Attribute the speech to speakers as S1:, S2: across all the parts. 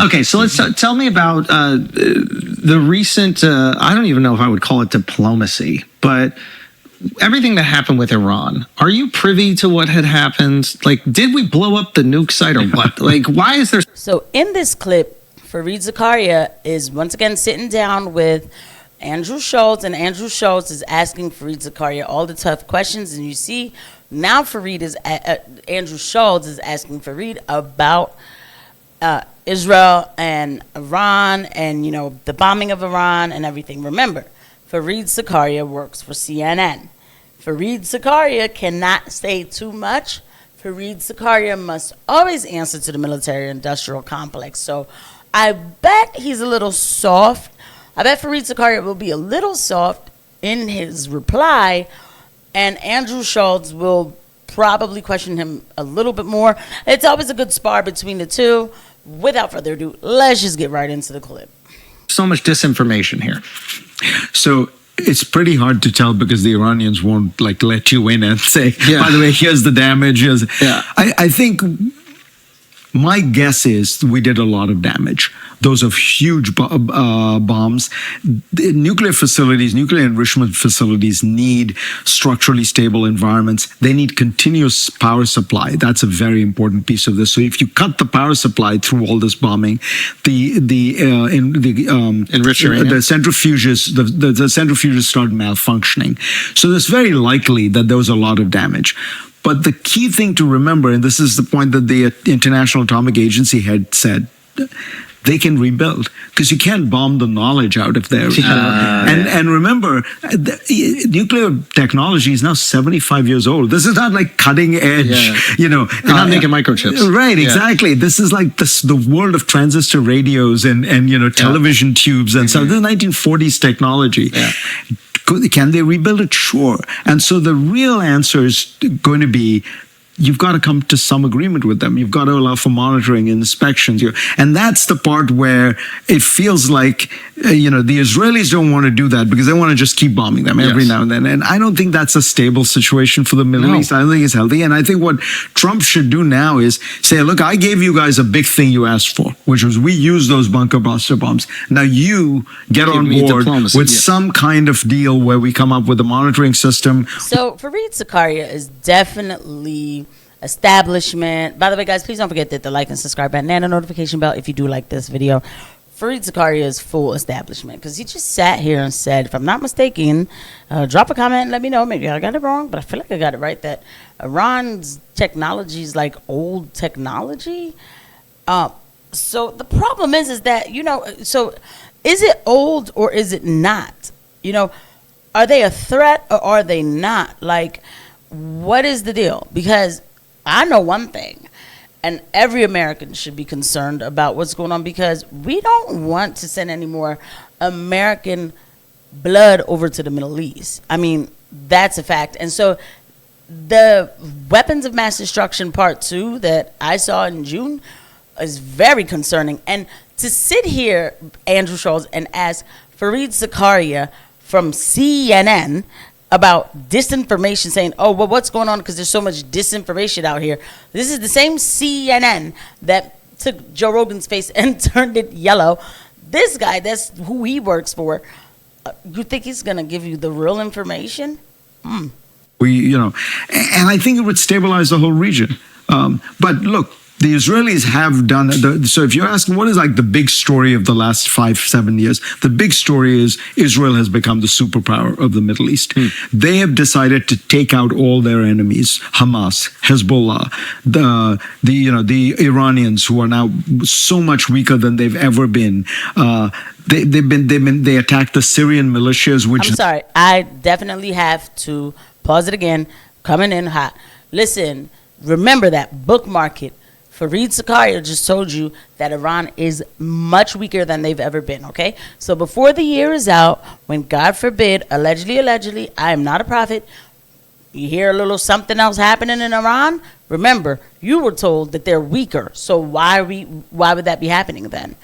S1: Okay, so let's tell me about the recent, I don't even know if I would call it diplomacy, but everything that happened with Iran. Are you privy to what had happened? Like, did we blow up the nuke site or what? Like, why is there...
S2: So in this clip, Fareed Zakaria is once again sitting down with Andrew Schulz, and Andrew Schulz is asking Fareed Zakaria all the tough questions, and you see now Andrew Schulz is asking Fareed about Israel and Iran and, you know, the bombing of Iran and everything. Remember, Fareed Zakaria works for CNN. Fareed Zakaria cannot say too much. Fareed Zakaria must always answer to the military-industrial complex. So I bet he's a little soft. I bet Fareed Zakaria will be a little soft in his reply, and Andrew Schulz will probably question him a little bit more. It's always a good spar between the two. Without further ado, let's just get right into the clip.
S1: So much disinformation here.
S3: So it's pretty hard to tell because the Iranians won't like let you in and say, by the way, here's the damage. I think my guess is we did a lot of damage. Those are huge bombs. The nuclear facilities, nuclear enrichment facilities need structurally stable environments. They need continuous power supply. That's a very important piece of this. So if you cut the power supply through all this bombing, the centrifuges, the centrifuges start malfunctioning. So it's very likely that there was a lot of damage. But the key thing to remember, and this is the point that the International Atomic Agency had said, they can rebuild because you can't bomb the knowledge out of there. And remember, nuclear technology is now 75 years old. This is not like cutting edge, you know.
S1: They're not making microchips.
S3: Right, exactly. This is like the world of transistor radios and you know, television tubes and so. This is 1940s technology. Can they rebuild it? Sure. And so the real answer is going to be, you've got to come to some agreement with them. You've got to allow for monitoring and inspections. And that's the part where it feels like, you know, the Israelis don't want to do that because they want to just keep bombing them every now and then. And I don't think that's a stable situation for the Middle East. I don't think it's healthy. And I think what Trump should do now is say, look, I gave you guys a big thing you asked for, which was we use those bunker buster bombs. Now you get on board with some kind of deal where we come up with a monitoring system.
S2: So Fareed Zakaria is definitely establishment. By the way, guys, please don't forget that the like and subscribe button and the notification bell if you do like this video. Fareed Zakaria is full establishment because he just sat here and said, if I'm not mistaken, drop a comment and let me know. Maybe I got it wrong, but I feel like I got it right, that Iran's technology is like old technology. So the problem is that, you know, so is it old or is it not? You know, are they a threat or are they not? Like, what is the deal? Because I know one thing, and every American should be concerned about what's going on, because we don't want to send any more American blood over to the Middle East. I mean, that's a fact. And so the weapons of mass destruction part 2 that I saw in June is very concerning. And to sit here, Andrew Schulz, and ask Fareed Zakaria from CNN about disinformation, saying, oh, well, what's going on because there's so much disinformation out here. This is the same CNN that took Joe Rogan's face and turned it yellow. This guy, that's who he works for. You think he's going to give you the real information?
S3: You know, and I think it would stabilize the whole region. But look, the Israelis have done, so if you're asking what is like the big story of the last 5-7 years, the big story is Israel has become the superpower of the Middle East. They have decided to take out all their enemies, Hamas, Hezbollah, the Iranians, who are now so much weaker than they've ever been. They attacked the Syrian militias, which...
S2: I'm sorry, I definitely have to pause it again, coming in hot. Listen, remember that, bookmark it. Fareed Zakaria just told you that Iran is much weaker than they've ever been, okay? So before the year is out, when, God forbid, allegedly, I am not a prophet, you hear a little something else happening in Iran, remember, you were told that they're weaker. So why would that be happening then?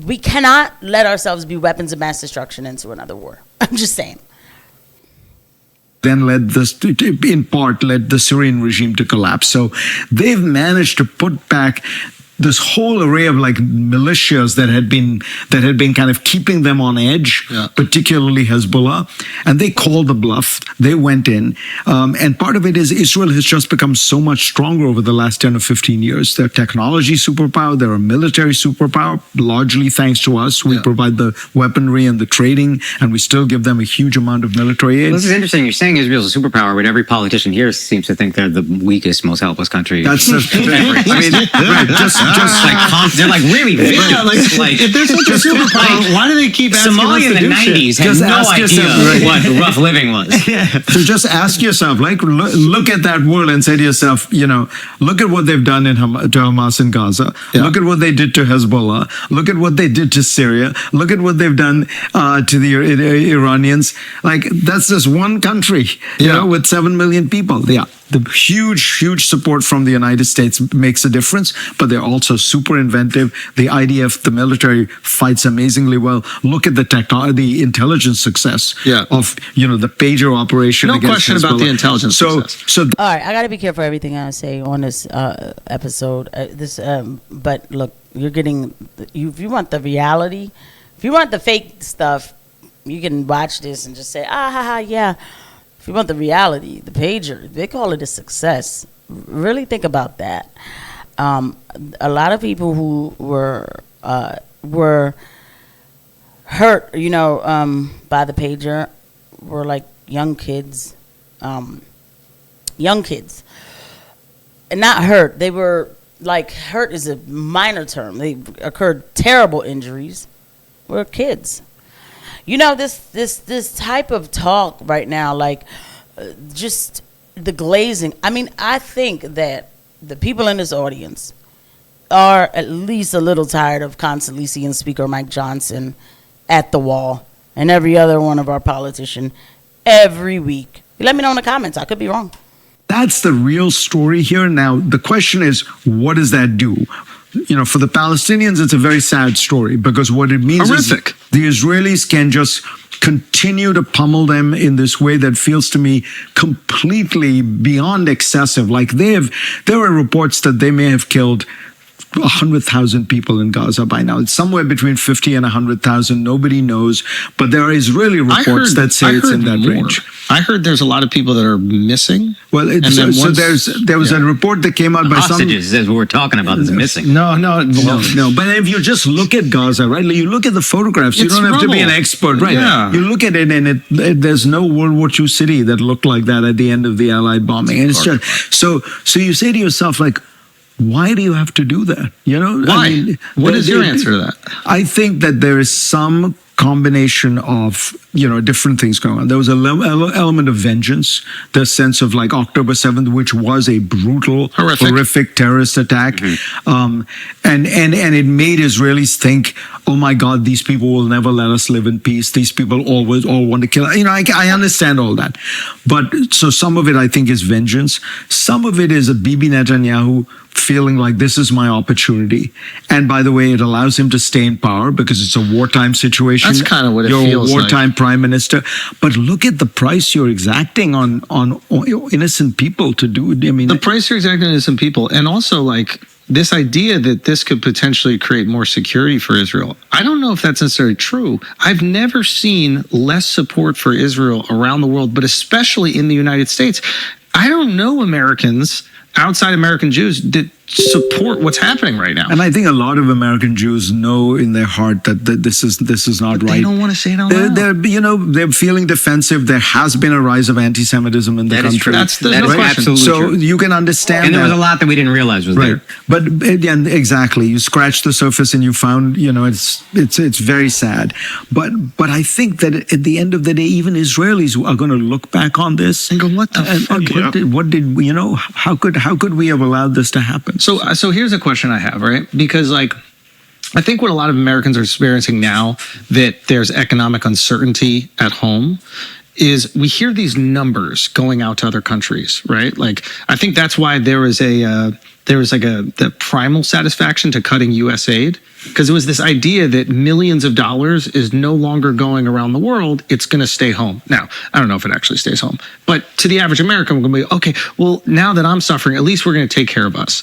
S2: We cannot let ourselves be weapons of mass destruction into another war. I'm just saying.
S3: Then in part led the Syrian regime to collapse. So they've managed to put back this whole array of like militias that had been kind of keeping them on edge, particularly Hezbollah, and they called the bluff. They went in, and part of it is Israel has just become so much stronger over the last 10 or 15 years. They're technology superpower, they're a military superpower, largely thanks to us. We provide the weaponry and the trading, and we still give them a huge amount of military aid.
S4: Well, this is interesting. You're saying Israel's a superpower, but every politician here seems to think they're the weakest, most helpless country.
S3: That's the, I mean, right, just
S4: like they're like really big.
S1: Like if they're such a superpower, why do they keep asking
S4: Somalia
S1: us to
S4: in the
S1: do
S4: 90s
S1: shit?
S4: had
S3: Just
S4: no
S3: ask
S4: idea
S3: yourself,
S4: what rough living was.
S3: So just ask yourself, like, look at that world and say to yourself, you know, look at what they've done to Hamas in Gaza.
S1: Yeah.
S3: Look at what they did to Hezbollah. Look at what they did to Syria. Look at what they've done to the Iranians. Like, that's just one country, you know, with 7 million people. Yeah. The huge support from the United States makes a difference, but they're also super inventive. The IDF, the military, fights amazingly well. Look at the technology, the intelligence success of, you know, the pager operation.
S1: No
S3: against
S1: question about
S3: Hezbollah.
S1: the intelligence success.
S3: So
S2: All right, I got to be careful everything I say on this episode. But look, you're getting. If you want the reality, if you want the fake stuff, you can watch this and just say, yeah. If you want the reality, the pager, they call it a success. Really think about that. A lot of people who were hurt, you know, by the pager were like young kids, and not hurt. They were like, hurt is a minor term. They occurred terrible injuries. Were kids. You know, this type of talk right now, like just the glazing. I mean, I think that the people in this audience are at least a little tired of constantly seeing Speaker Mike Johnson at the wall and every other one of our politicians every week. Let me know in the comments. I could be wrong.
S3: that's the real story here. Now, the question is, what does that do? You know, for the Palestinians, it's a very sad story because what it means
S1: Horrific.
S3: is the Israelis can just continue to pummel them in this way that feels to me completely beyond excessive. Like there are reports that they may have killed 100,000 people in Gaza by now. It's somewhere between 50 and 100,000. Nobody knows. But there are Israeli reports that say it's in that range.
S1: I heard there's a lot of people that are missing.
S3: Well, there was a report that came out by
S4: Hostages is what we're talking about is missing.
S3: No. But if you just look at Gaza, right? You look at the photographs. You
S1: It's
S3: don't have to be an
S1: rubble.
S3: expert, right?
S1: Yeah.
S3: You look at it, and there's no World War II city that looked like that at the end of the Allied bombing. And it's just so you say to yourself, like, why do you have to do that? You know,
S1: Why?
S3: I mean,
S1: What is your answer to that?
S3: I think that there is some combination of, you know, different things going on. There was an element of vengeance, the sense of like October 7th, which was a brutal, horrific terrorist attack. And it made Israelis think, oh my God, these people will never let us live in peace. These people always all want to kill us. You know, I understand all that. But so some of it, I think, is vengeance. Some of it is a Bibi Netanyahu feeling like this is my opportunity. And by the way, it allows him to stay in power because it's a wartime situation.
S1: That's kind of what it
S3: You're
S1: feels
S3: a wartime prime minister. But look at the price you're exacting on innocent people to do. I mean,
S1: The price you're exacting on innocent people, and also like this idea that this could potentially create more security for Israel. I don't know if that's necessarily true. I've never seen less support for Israel around the world, but especially in the United States. I don't know Americans outside American Jews that support what's happening right now.
S3: and I think a lot of American Jews know in their heart that this is not right.
S1: They don't want to say it out loud.
S3: They're feeling defensive. There has been a rise of anti-Semitism in the
S4: That is
S3: country.
S4: true.
S1: There's
S4: That
S1: no
S4: is
S1: question.
S4: absolutely
S3: So
S4: true.
S3: you can understand
S4: And there was
S3: that.
S4: a lot that we didn't realize was
S3: Right,
S4: there.
S3: but again, exactly. You scratch the surface and you found, you know, it's very sad. But I think that at the end of the day, even Israelis are going to look back on this
S1: And go, what the fuck?
S3: what did you know? How could we have allowed this to happen?
S1: So here's a question I have, right? Because like, I think what a lot of Americans are experiencing now that there's economic uncertainty at home is we hear these numbers going out to other countries, right? Like, I think that's why there was there was like the primal satisfaction to cutting U.S. aid, because it was this idea that millions of dollars is no longer going around the world. It's going to stay home. Now, I don't know if it actually stays home, but to the average American, we're going to be, okay, well, now that I'm suffering, at least we're going to take care of us.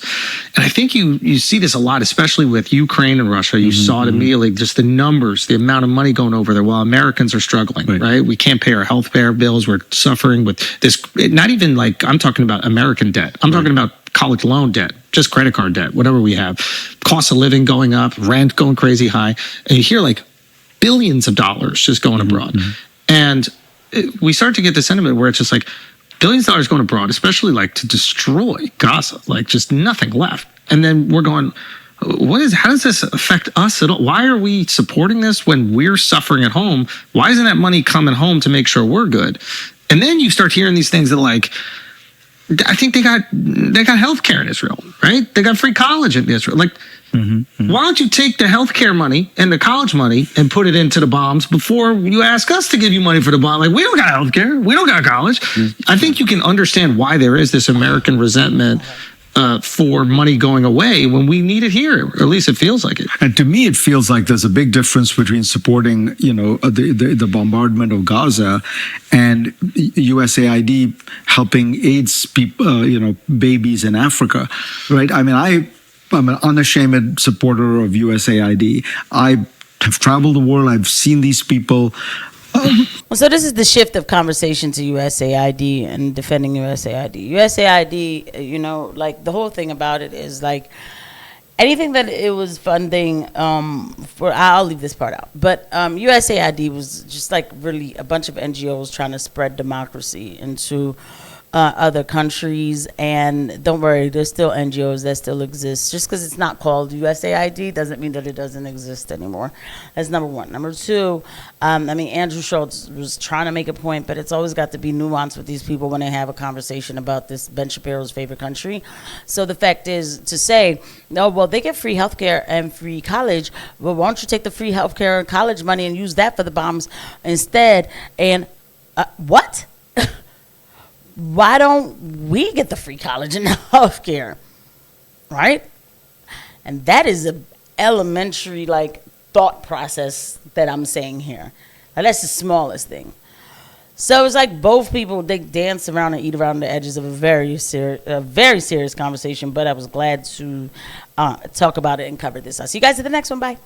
S1: And I think you see this a lot, especially with Ukraine and Russia. You saw it immediately, just the numbers, the amount of money going over there while Americans are struggling, right? We can't pay our health care bills. We're suffering with this, not even like, I'm talking about American debt. I'm talking about college loan debt, just credit card debt, whatever we have, cost of living going up, rent going crazy high. And you hear like billions of dollars just going abroad. And we start to get the sentiment where it's just like billions of dollars going abroad, especially like to destroy Gaza, like just nothing left. And then we're going, how does this affect us at all? Why are we supporting this when we're suffering at home? Why isn't that money coming home to make sure we're good? And then you start hearing these things that like, I think they got healthcare in Israel, right? They got free college in Israel. Like, why don't you take the healthcare money and the college money and put it into the bombs before you ask us to give you money for the bomb? Like, we don't got healthcare, we don't got college. I think you can understand why there is this American resentment for money going away when we need it here, or at least it feels like it.
S3: And to me, it feels like there's a big difference between supporting, the bombardment of Gaza and USAID helping AIDS people, babies in Africa, right? I mean, I'm an unashamed supporter of USAID. I have traveled the world. I've seen these people.
S2: Well, so this is the shift of conversation to USAID and defending USAID. USAID, like the whole thing about it is like anything that it was funding for, I'll leave this part out, but USAID was just like really a bunch of NGOs trying to spread democracy into other countries. And don't worry, there's still NGOs that still exist. Just because it's not called USAID doesn't mean that it doesn't exist anymore. That's number one. Number two, Andrew Schulz was trying to make a point, but it's always got to be nuanced with these people when they have a conversation about this Ben Shapiro's favorite country. So the fact is to say, no, well, they get free healthcare and free college. Well, why don't you take the free healthcare and college money and use that for the bombs instead? And what? Why don't we get the free college and health care, right? And that is an elementary, thought process that I'm saying here. Now, that's the smallest thing. So it's like both people, they dance around and eat around the edges of a very serious conversation, but I was glad to talk about it and cover this. I'll see you guys at the next one. Bye.